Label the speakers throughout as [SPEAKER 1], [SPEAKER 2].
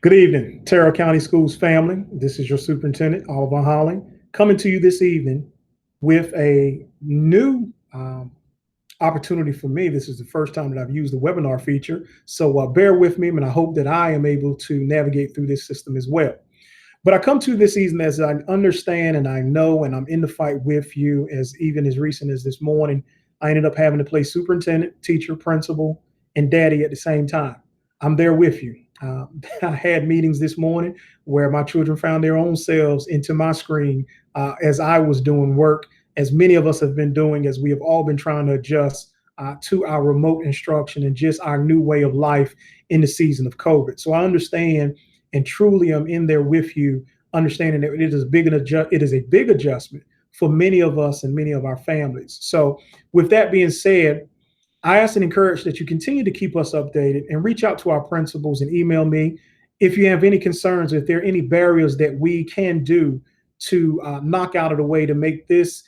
[SPEAKER 1] Good evening, Terrell County Schools family. This is your superintendent, Oliver Holling, coming to you this evening with a new opportunity for me. This is the first time that I've used the webinar feature, so bear with me, and I hope that I am able to navigate through this system as well. But I come to this evening as I understand and I know, and I'm in the fight with you, as even as recent as this morning, I ended up having to play superintendent, teacher, principal, and daddy at the same time. I'm there with you. I had meetings this morning where my children found their own selves into my screen as I was doing work, as many of us have been doing, as we have all been trying to adjust to our remote instruction and just our new way of life in the season of COVID. So I understand and truly I'm in there with you, understanding that it is a big adjustment for many of us and many of our families. So with that being said, I ask and encourage that you continue to keep us updated and reach out to our principals and email me if you have any concerns, if there are any barriers that we can do to knock out of the way to make this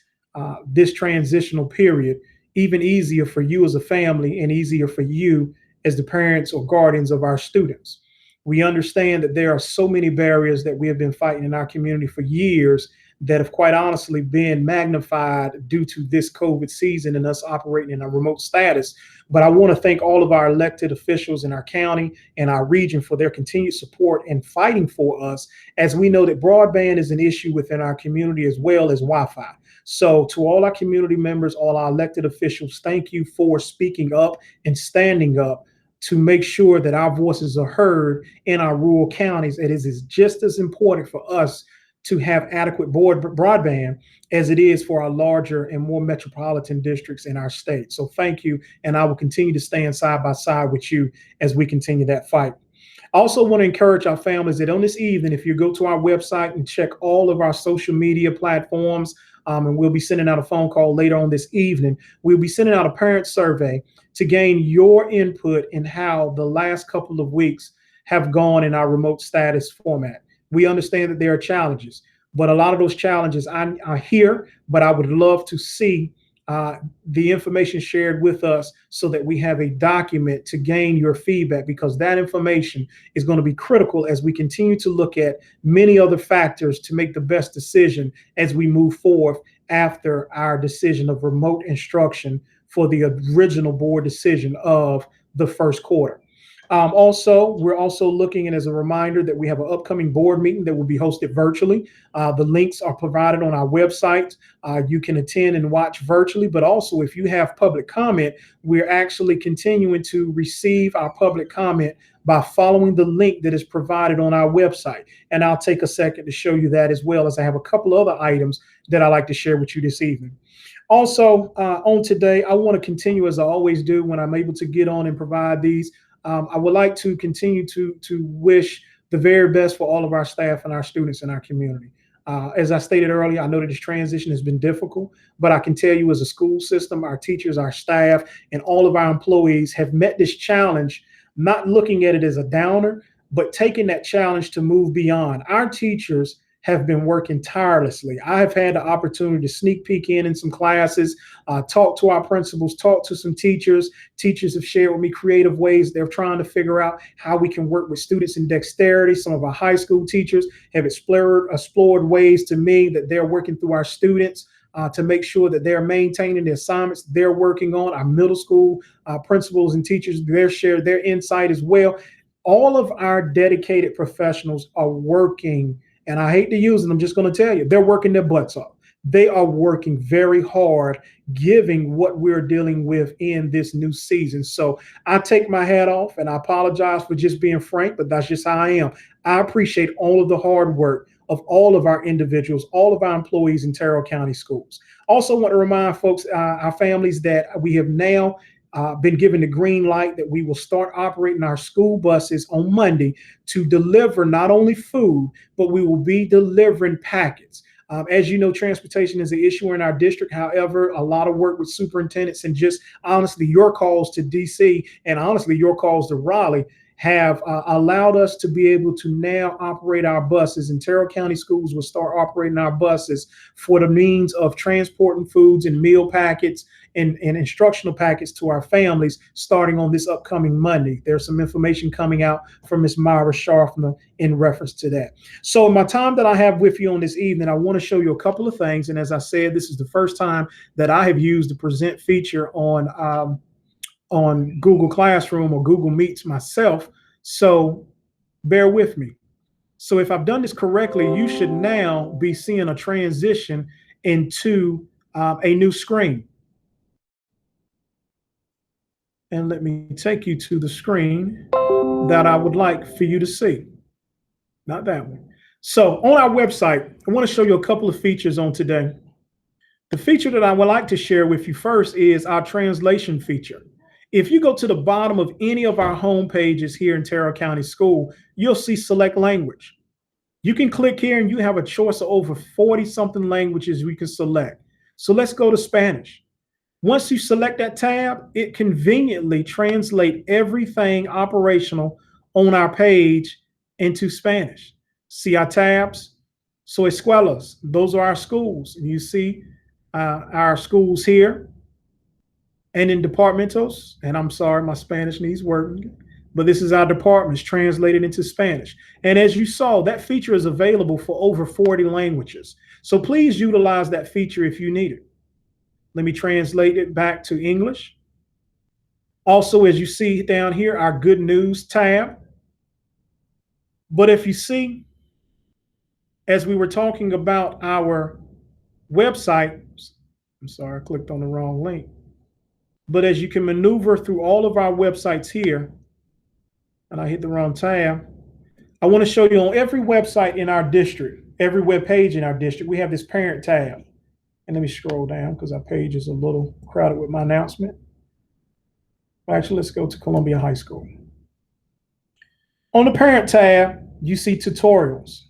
[SPEAKER 1] transitional period even easier for you as a family and easier for you as the parents or guardians of our students. We understand that there are so many barriers that we have been fighting in our community for years that have quite honestly been magnified due to this COVID season and us operating in a remote status. But I want to thank all of our elected officials in our county and our region for their continued support and fighting for us, as we know that broadband is an issue within our community as well as Wi-Fi. So to all our community members, all our elected officials, thank you for speaking up and standing up to make sure that our voices are heard in our rural counties. It is just as important for us to have adequate broadband as it is for our larger and more metropolitan districts in our state. So thank you, and I will continue to stand side by side with you as we continue that fight. I also want to encourage our families that on this evening, if you go to our website and check all of our social media platforms, and we'll be sending out a phone call later on this evening, we'll be sending out a parent survey to gain your input in how the last couple of weeks have gone in our remote status format. We understand that there are challenges, but a lot of those challenges are here, but I would love to see the information shared with us so that we have a document to gain your feedback, because that information is going to be critical as we continue to look at many other factors to make the best decision as we move forward after our decision of remote instruction for the original board decision of the first quarter. We're also looking, and as a reminder, that we have an upcoming board meeting that will be hosted virtually. The links are provided on our website. You can attend and watch virtually, but also if you have public comment, we're actually continuing to receive our public comment by following the link that is provided on our website. And I'll take a second to show you that, as well as I have a couple other items that I'd like to share with you this evening. Also, on today, I want to continue, as I always do when I'm able to get on and provide these. I would like to continue to wish the very best for all of our staff and our students in our community. As I stated earlier, I know that this transition has been difficult, but I can tell you as a school system, our teachers, our staff, and all of our employees have met this challenge, not looking at it as a downer, but taking that challenge to move beyond. Our teachers have been working tirelessly. I have had the opportunity to sneak peek in some classes, talk to our principals, talk to some teachers. Teachers have shared with me creative ways they're trying to figure out how we can work with students in dexterity. Some of our high school teachers have explored ways to me that they're working through our students to make sure that they're maintaining the assignments they're working on. Our middle school principals and teachers, they're shared their insight as well. All of our dedicated professionals are working, and I hate to use it, I'm just going to tell you, they're working their butts off. They are working very hard, giving what we're dealing with in this new season. So I take my hat off, and I apologize for just being frank, but that's just how I am. I appreciate all of the hard work of all of our individuals, all of our employees in Terrell County Schools. Also want to remind folks, our families, that we have now been given the green light that we will start operating our school buses on Monday to deliver not only food, but we will be delivering packets. As you know, transportation is an issue in our district. However, a lot of work with superintendents and just honestly your calls to DC and honestly your calls to Raleigh have allowed us to be able to now operate our buses, and Terrell County Schools will start operating our buses for the means of transporting foods and meal packets and instructional packets to our families starting on this upcoming Monday. There's some information coming out from Ms. Myra Sharfner in reference to that. So in my time that I have with you on this evening, I want to show you a couple of things. And as I said, this is the first time that I have used the present feature on Google Classroom or Google Meets myself. So bear with me. So if I've done this correctly, you should now be seeing a transition into a new screen. And let me take you to the screen that I would like for you to see. Not that one. So on our website, I want to show you a couple of features on today. The feature that I would like to share with you first is our translation feature. If you go to the bottom of any of our home pages here in Terrell County School, you'll see select language. You can click here and you have a choice of over 40 something languages we can select. So let's go to Spanish. Once you select that tab, it conveniently translates everything operational on our page into Spanish. See our tabs? So escuelas, those are our schools. And you see our schools here. And in departamentos, and I'm sorry, my Spanish needs working, but this is our departments translated into Spanish. And as you saw, that feature is available for over 40 languages. So please utilize that feature if you need it. Let me translate it back to English. Also, as you see down here, our good news tab. But if you see, as we were talking about our website, I'm sorry, I clicked on the wrong link. But as you can maneuver through all of our websites here, and I hit the wrong tab, I want to show you on every website in our district, every web page in our district, we have this parent tab. And let me scroll down because our page is a little crowded with my announcement. Actually, let's go to Columbia High School. On the parent tab, you see tutorials.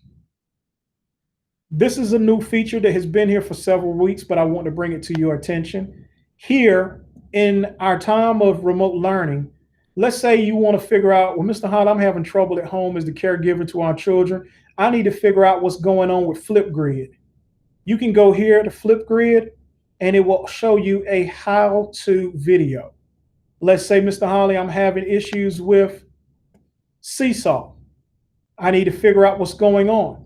[SPEAKER 1] This is a new feature that has been here for several weeks, but I want to bring it to your attention. Here, in our time of remote learning, let's say you want to figure out, well, Mr. Holl, I'm having trouble at home as the caregiver to our children. I need to figure out what's going on with Flipgrid. You can go here to Flipgrid and it will show you a how-to video. Let's say, Mr. Holly, I'm having issues with Seesaw. I need to figure out what's going on.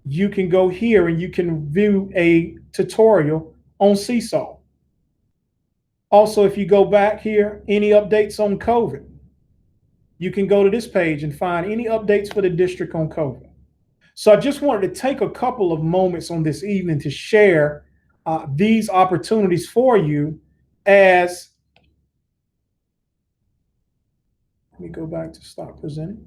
[SPEAKER 1] You can go here and you can view a tutorial on Seesaw. Also, if you go back here, any updates on COVID, you can go to this page and find any updates for the district on COVID. So I just wanted to take a couple of moments on this evening to share these opportunities for you as, let me go back to stop presenting,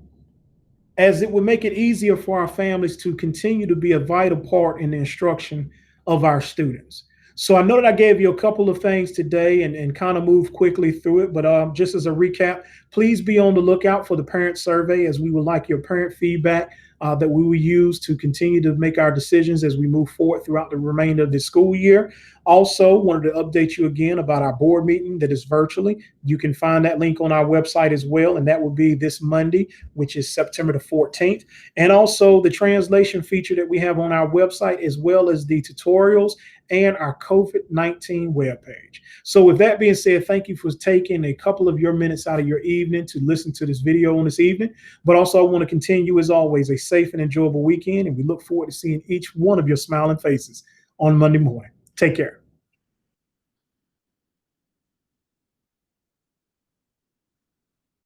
[SPEAKER 1] as it would make it easier for our families to continue to be a vital part in the instruction of our students. So I know that I gave you a couple of things today and kind of moved quickly through it, but just as a recap, please be on the lookout for the parent survey, as we would like your parent feedback that we will use to continue to make our decisions as we move forward throughout the remainder of the school year. Also, wanted to update you again about our board meeting that is virtually. You can find that link on our website as well, and that will be this Monday, which is September the 14th. And also the translation feature that we have on our website, as well as the tutorials and our COVID-19 webpage. So with that being said, thank you for taking a couple of your minutes out of your evening to listen to this video on this evening. But also I want to continue, as always, a safe and enjoyable weekend. And we look forward to seeing each one of your smiling faces on Monday morning. Take care.